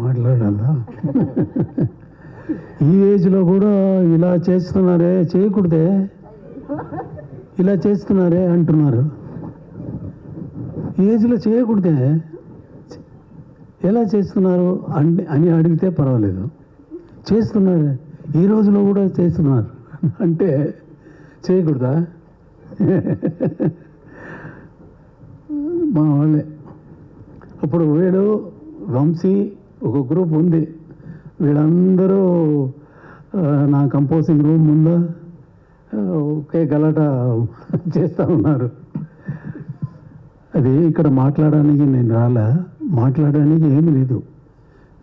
మాట్లాడాలా? ఈ ఏజ్లో కూడా ఇలా చేస్తున్నారే, చేయకూడదే, ఇలా చేస్తున్నారే అంటున్నారు. ఈ ఏజ్లో చేయకూడదే, ఎలా చేస్తున్నారు అని అడిగితే పర్వాలేదు. చేస్తున్నారు, ఈ రోజులో కూడా చేస్తున్నారు అంటే చేయకూడదా? మా వాళ్ళే అప్పుడు వీడు వంశీ ఒక గ్రూప్ ఉంది, వీళ్ళందరూ నా కంపోజింగ్ రూమ్ ముందు ఒకే గలాట చేస్తూ ఉన్నారు. అది ఇక్కడ మాట్లాడడానికి నేను రాలా, మాట్లాడడానికి ఏమీ లేదు.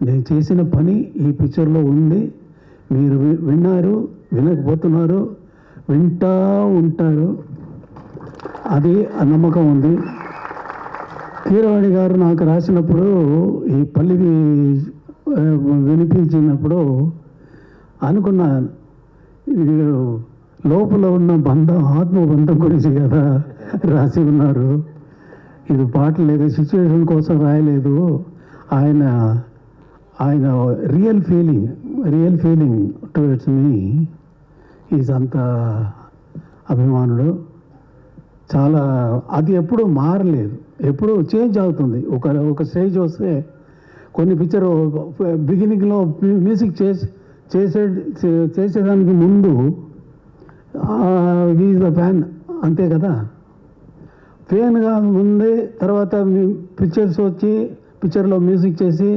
నేను చేసిన పని ఈ పిక్చర్లో ఉంది. మీరు విన్నారు, వినకపోతున్నారు, వింటూ ఉంటారు, అది నమ్మకం ఉంది. కీరవాణి గారు నాకు రాసినప్పుడు ఈ పల్లికి వినిపించినప్పుడు అనుకున్నాను, లోపల ఉన్న బంధం, ఆత్మబంధం గురించి కదా రాసి ఉన్నారు. ఇది పాట లేదు, సిచ్యువేషన్ కోసం రాయలేదు. ఆయన ఆయన real feeling towards me is అంత అభిమానుడు. చాలా అది ఎప్పుడూ మారలేదు, ఎప్పుడూ చేంజ్ అవుతుంది. ఒక స్టేజ్ వస్తే కొన్ని పిక్చర్ బిగినింగ్లో మ్యూజిక్ చేసేదానికి ముందు ఈజ్ ద ఫ్యాన్, అంతే కదా. ఫ్యాన్గా ఉంది, తర్వాత పిక్చర్స్ వచ్చి పిక్చర్లో మ్యూజిక్ చేసి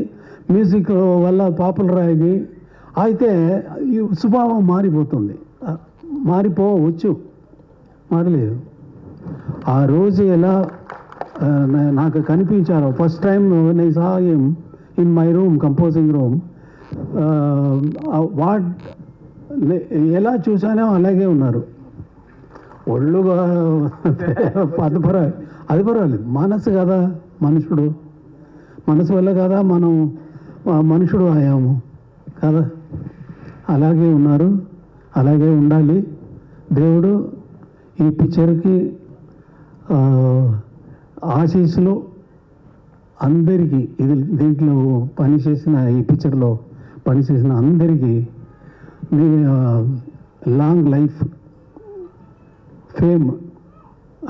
మ్యూజిక్ వల్ల పాపులర్ అయ్యి అయితే స్వభావం మారిపోతుంది. మారిపోవచ్చు, మారలేదు. ఆ రోజు ఎలా నాకు కనిపించారో first time I saw him in my room, composing room, ఎలా చూసానో అలాగే ఉన్నారు. ఒళ్ళుగా అది పర్వాలేదు. మనసు కదా, మనసు వల్ల కదా మనం మనుషుడు అయ్యాము కదా. అలాగే ఉన్నారు, అలాగే ఉండాలి. దేవుడు ఈ పిక్చర్కి ఆశీస్సులు అందరికీ, దీంట్లో పనిచేసిన, ఈ పిక్చర్లో పనిచేసిన అందరికీ మీ లాంగ్ లైఫ్, ఫేమ్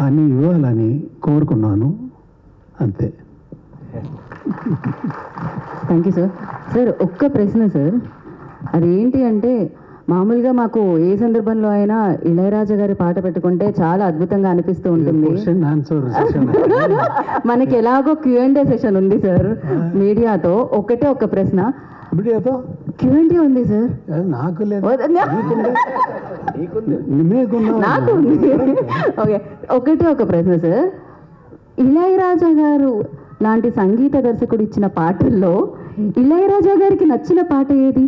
అని ఇవ్వాలని కోరుకున్నాను, అంతే. Thank you sir. సార్ ఒక్క ప్రశ్న సార్, అదేంటి అంటే మామూలుగా మాకు ఏ సందర్భంలో అయినా ఇళయరాజా గారి పాట పెట్టుకుంటే చాలా అద్భుతంగా అనిపిస్తూ ఉంటుంది. మనకి ఎలాగో Q&A సెషన్ ఉంది సార్ మీడియాతో. ఒకటే ఒక ప్రశ్న, మీడియాతో Q&A ఉంది సార్. నాకు లేదు, నాకు ఉంది. ఓకే, ఒకటే ఒక ప్రశ్న సార్, ఇళయరాజా గారు లాంటి సంగీత దర్శకుడు ఇచ్చిన పాటల్లో ఇళయరాజా గారికి నచ్చిన పాట ఏది?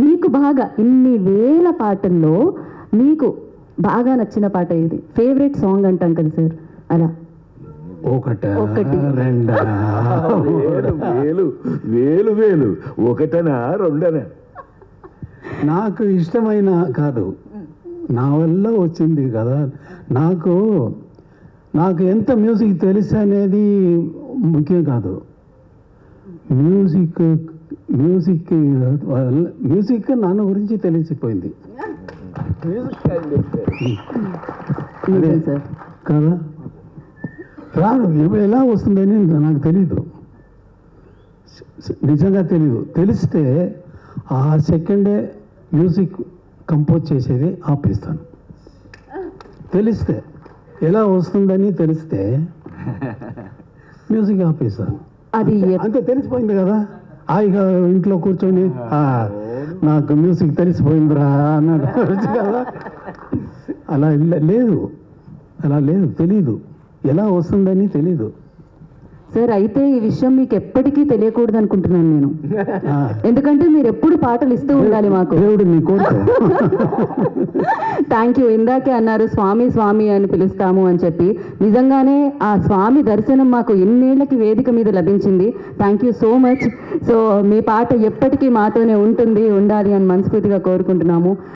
మీకు బాగా, ఇన్ని వేల పాటల్లో మీకు బాగా నచ్చిన పాట ఏది? ఫేవరెట్ సాంగ్ అంటాం కదా సార్, అలా ఒకటి. ఒకటనా రెండనా? నాకు ఇష్టమైన కాదు, నా వల్ల వచ్చింది కదా. నాకు ఎంత మ్యూజిక్ తెలుసు అనేది ముఖ్యం కాదు. మ్యూజిక్ నాన్న గురించి తెలిసిపోయింది కదా. రాను ఎలా వస్తుందని నాకు తెలీదు, నిజంగా తెలీదు. తెలిస్తే ఆ సెకండే మ్యూజిక్ కంపోజ్ చేసేది ఆపేస్తాను. తెలిస్తే, ఎలా వస్తుందని తెలిస్తే మ్యూజిక్ ఆపేస్తాను. అది అంతే, తెలిసిపోయింది కదా. హాయిగా ఇంట్లో కూర్చొని నాకు మ్యూజిక్ తెలిసిపోయిందిరా అన్నాడు కదా. అలా లేదు, తెలీదు, ఎలా వస్తుందని తెలీదు సార్. అయితే ఈ విషయం మీకు ఎప్పటికీ తెలియకూడదు అనుకుంటున్నాను నేను, ఎందుకంటే మీరు ఎప్పుడు పాటలు ఇస్తూ ఉండాలి మాకు. దేవుడు మీ కోరిక. Thank you. ఇందాకే అన్నారు స్వామి స్వామి అని పిలుస్తాము అని చెప్పి, నిజంగానే ఆ స్వామి దర్శనం మాకు ఇన్నేళ్లకి వేదిక మీద లభించింది. Thank you so much. So మీ పాట ఎప్పటికీ మాతోనే ఉండాలి అని మనస్ఫూర్తిగా కోరుకుంటున్నాము.